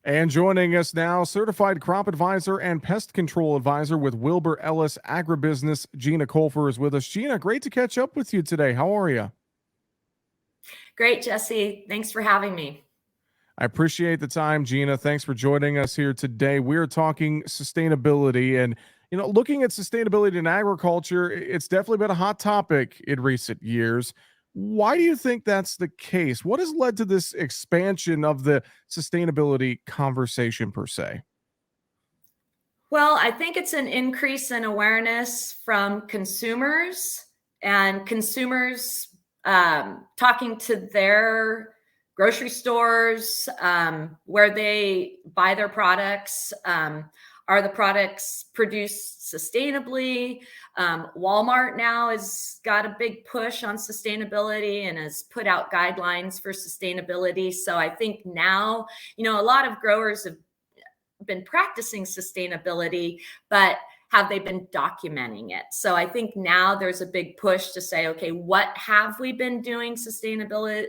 And joining us now, certified crop advisor and pest control advisor with Wilbur-Ellis Agribusiness, Gina Colfer is with us. Gina, great to catch up with you today. How are you? Great, Jesse. Thanks for having me. I appreciate the time, Gina. Thanks for joining us here today. We're talking sustainability and looking at sustainability in agriculture, it's definitely been a hot topic in recent years. Why do you think that's the case? What has led to this expansion of the sustainability conversation per se? Well, I think it's an increase in awareness from consumers and consumers talking to their grocery stores where they buy their products. Are the products produced sustainably? Walmart now has got a big push on sustainability and has put out guidelines for sustainability. So I think now, a lot of growers have been practicing sustainability, but have they been documenting it? So I think now there's a big push to say, okay, what have we been doing sustainability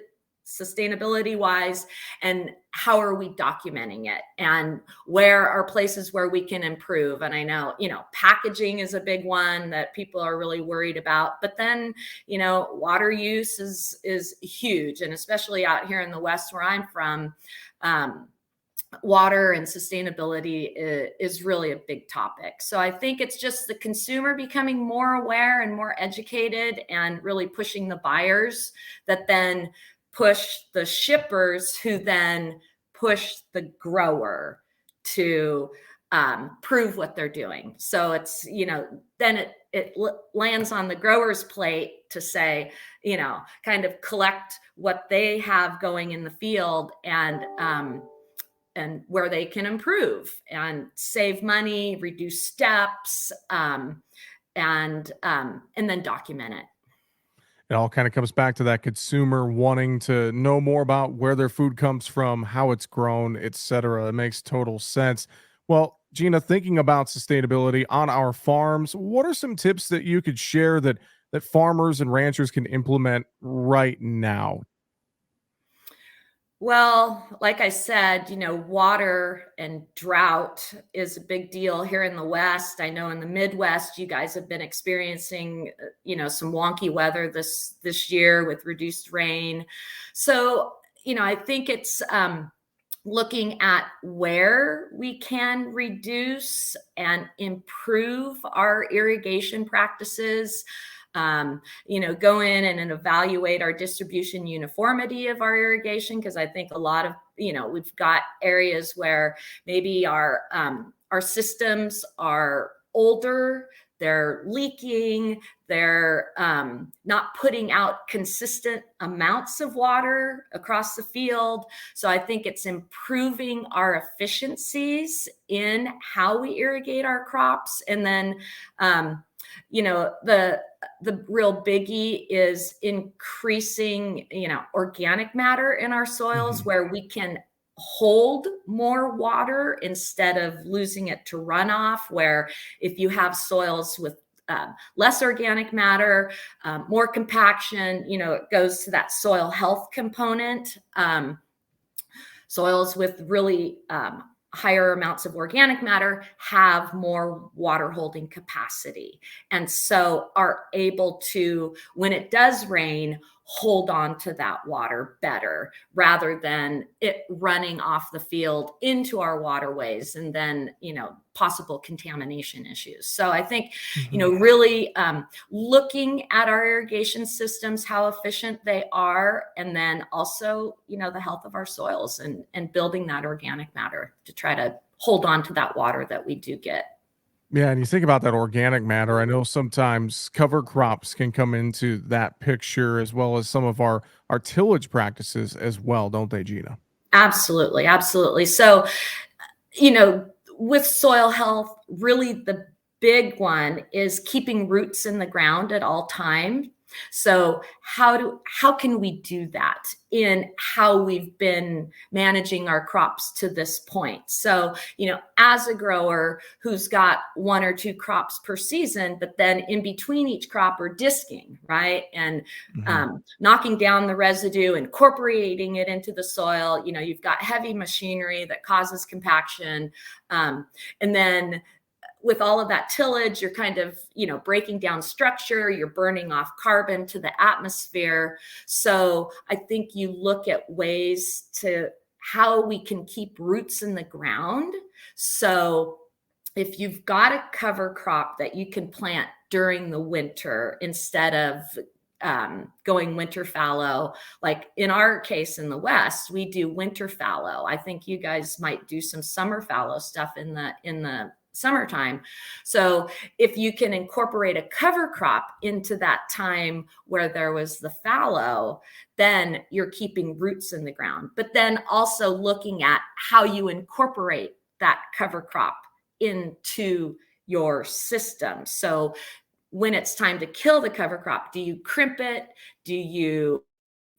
wise, and how are we documenting it, and where are places where we can improve? And I know, packaging is a big one that people are really worried about, but then, water use is huge. And especially out here in the West where I'm from, water and sustainability is really a big topic. So I think it's just the consumer becoming more aware and more educated and really pushing the buyers that then push the shippers, who then push the grower to prove what they're doing. So it's, then it lands on the grower's plate to say, kind of collect what they have going in the field and where they can improve and save money, reduce steps, and then document it. It all kind of comes back to that consumer wanting to know more about where their food comes from, how it's grown, etc. It makes total sense. Well, Gina, thinking about sustainability on our farms, what are some tips that you could share that farmers and ranchers can implement right now? Well, like I said, water and drought is a big deal here in the West. I know in the Midwest, you guys have been experiencing, some wonky weather this year with reduced rain. So, I think it's looking at where we can reduce and improve our irrigation practices. Go in and evaluate our distribution uniformity of our irrigation, because I think a lot of, we've got areas where maybe our systems are older, they're leaking, they're not putting out consistent amounts of water across the field. So I think it's improving our efficiencies in how we irrigate our crops. And then, the real biggie is increasing, organic matter in our soils, where we can hold more water instead of losing it to runoff, where if you have soils with less organic matter, more compaction, it goes to that soil health component. Soils with really higher amounts of organic matter have more water holding capacity, and so are able to, when it does rain, hold on to that water better, rather than it running off the field into our waterways and then, possible contamination issues. So I think, really looking at our irrigation systems, how efficient they are, and then also, the health of our soils and building that organic matter to try to hold on to that water that we do get. Yeah, and you think about that organic matter. I know sometimes cover crops can come into that picture, as well as some of our tillage practices as well, don't they, Gina? Absolutely, absolutely. So, with soil health, really the big one is keeping roots in the ground at all time. So how can we do that in how we've been managing our crops to this point? So, as a grower who's got 1 or 2 crops per season, but then in between each crop are disking, right? And knocking down the residue, incorporating it into the soil. You've got heavy machinery that causes compaction. And then with all of that tillage, you're kind of, breaking down structure, you're burning off carbon to the atmosphere. So I think you look at ways to how we can keep roots in the ground. So if you've got a cover crop that you can plant during the winter instead of going winter fallow, like in our case in the West, we do winter fallow. I think you guys might do some summer fallow stuff in the summertime. So if you can incorporate a cover crop into that time where there was the fallow, then you're keeping roots in the ground. But then also looking at how you incorporate that cover crop into your system. So when it's time to kill the cover crop, do you crimp it? Do you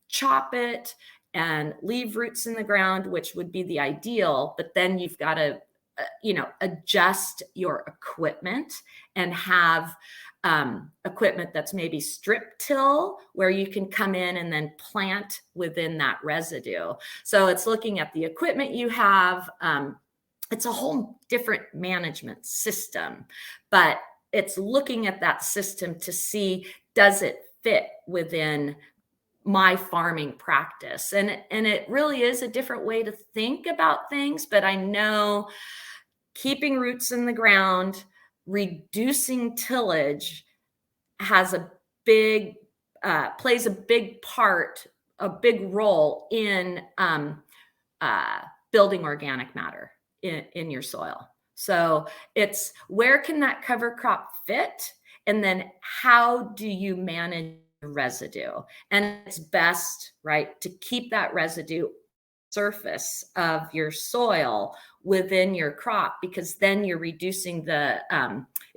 chop it and leave roots in the ground, which would be the ideal? But then you've got to adjust your equipment and have equipment that's maybe strip till, where you can come in and then plant within that residue. So it's looking at the equipment you have. It's a whole different management system, but it's looking at that system to see, does it fit within my farming practice? And it really is a different way to think about things. But I know keeping roots in the ground, reducing tillage has a big, plays a big part, a big role in building organic matter in your soil. So it's, where can that cover crop fit? And then how do you manage residue? And it's best, right, to keep that residue surface of your soil within your crop, because then you're reducing the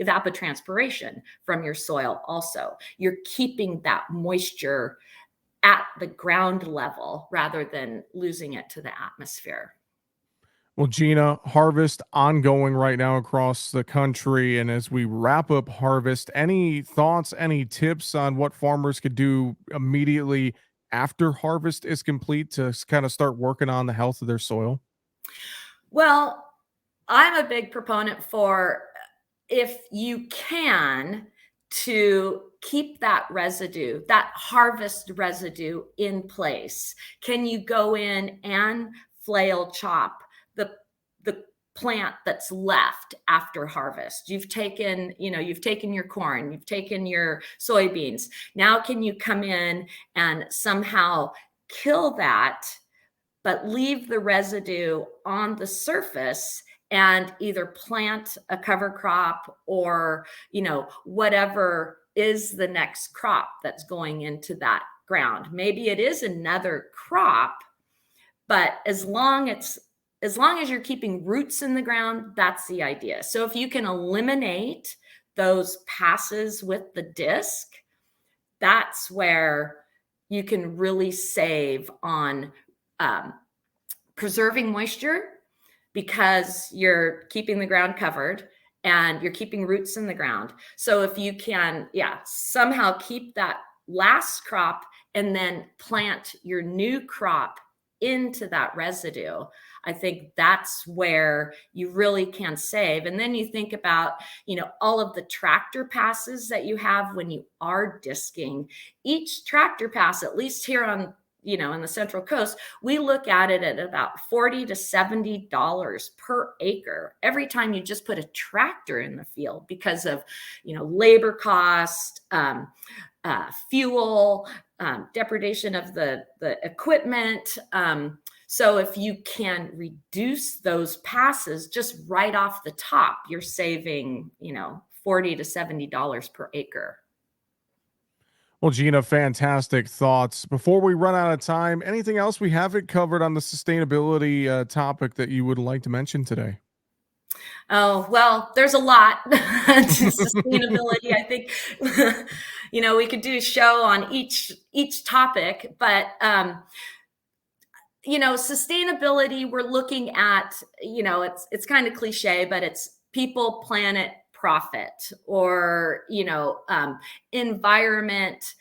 evapotranspiration from your soil. Also, you're keeping that moisture at the ground level rather than losing it to the atmosphere. Well, Gina, harvest ongoing right now across the country. And as we wrap up harvest, any thoughts, any tips on what farmers could do immediately after harvest is complete to kind of start working on the health of their soil? Well, I'm a big proponent for, if you can, to keep that residue, that harvest residue in place. Can you go in and flail chop the plant that's left after harvest? You've taken your corn, you've taken your soybeans. Now can you come in and somehow kill that, but leave the residue on the surface and either plant a cover crop or, whatever is the next crop that's going into that ground. Maybe it is another crop, but as long as you're keeping roots in the ground, that's the idea. So if you can eliminate those passes with the disc, that's where you can really save on preserving moisture, because you're keeping the ground covered and you're keeping roots in the ground. So if you can, somehow keep that last crop and then plant your new crop into that residue, I think that's where you really can save. And then you think about, all of the tractor passes that you have when you are disking. Each tractor pass, at least here on, in the Central Coast, we look at it at about $40 to $70 per acre every time you just put a tractor in the field, because of, labor cost, fuel, depredation of the equipment. So if you can reduce those passes just right off the top, you're saving, $40 to $70 per acre. Well, Gina, fantastic thoughts. Before we run out of time, anything else we haven't covered on the sustainability topic that you would like to mention today? Oh, well, there's a lot to sustainability. I think, we could do a show on each topic, but sustainability, we're looking at, it's kind of cliche, but it's people, planet, profit, or, environment,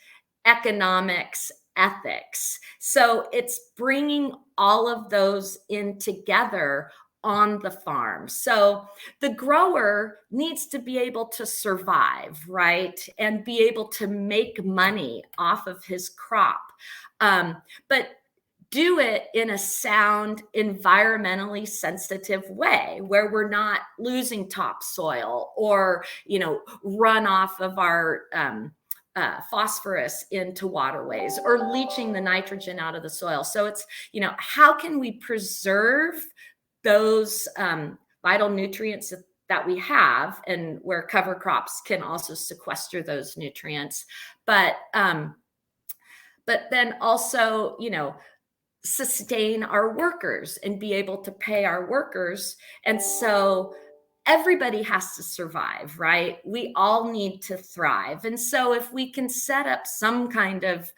economics, ethics. So it's bringing all of those in together on the farm. So the grower needs to be able to survive, right? And be able to make money off of his crop. But do it in a sound, environmentally sensitive way where we're not losing topsoil or, runoff of our phosphorus into waterways or leaching the nitrogen out of the soil. So it's, how can we preserve those vital nutrients that we have, and where cover crops can also sequester those nutrients, but then also, sustain our workers and be able to pay our workers. And so everybody has to survive, right? We all need to thrive. And so if we can set up some kind of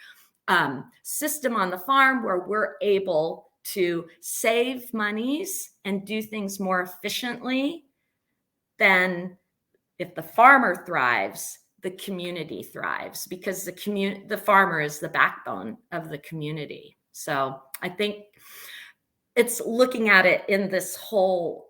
system on the farm where we're able to save monies and do things more efficiently, then if the farmer thrives, the community thrives, because the farmer is the backbone of the community. So I think it's looking at it in this whole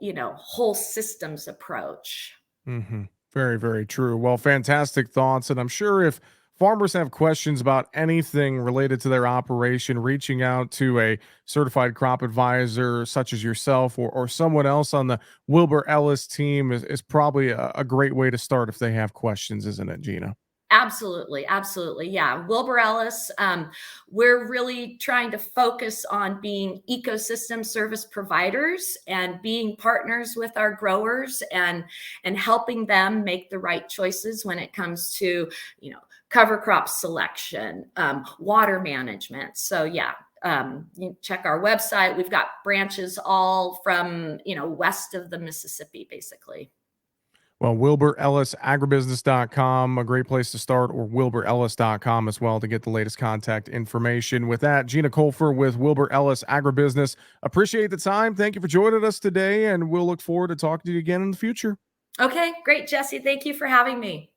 systems approach. Hmm. Very, very true. Well, fantastic thoughts. And I'm sure if farmers have questions about anything related to their operation, reaching out to a certified crop advisor such as yourself, or someone else on the Wilbur-Ellis team is probably a great way to start if they have questions, isn't it, Gina? Absolutely, absolutely. Yeah. Wilbur-Ellis, we're really trying to focus on being ecosystem service providers and being partners with our growers, and helping them make the right choices when it comes to, cover crop selection, water management. So yeah, you check our website. We've got branches all from, west of the Mississippi, basically. Well, Wilbur-Ellis Agribusiness.com, a great place to start, or Wilbur-Ellis.com as well to get the latest contact information. With that, Gina Colfer with Wilbur-Ellis Agribusiness. Appreciate the time. Thank you for joining us today, and we'll look forward to talking to you again in the future. Okay, great, Jesse. Thank you for having me.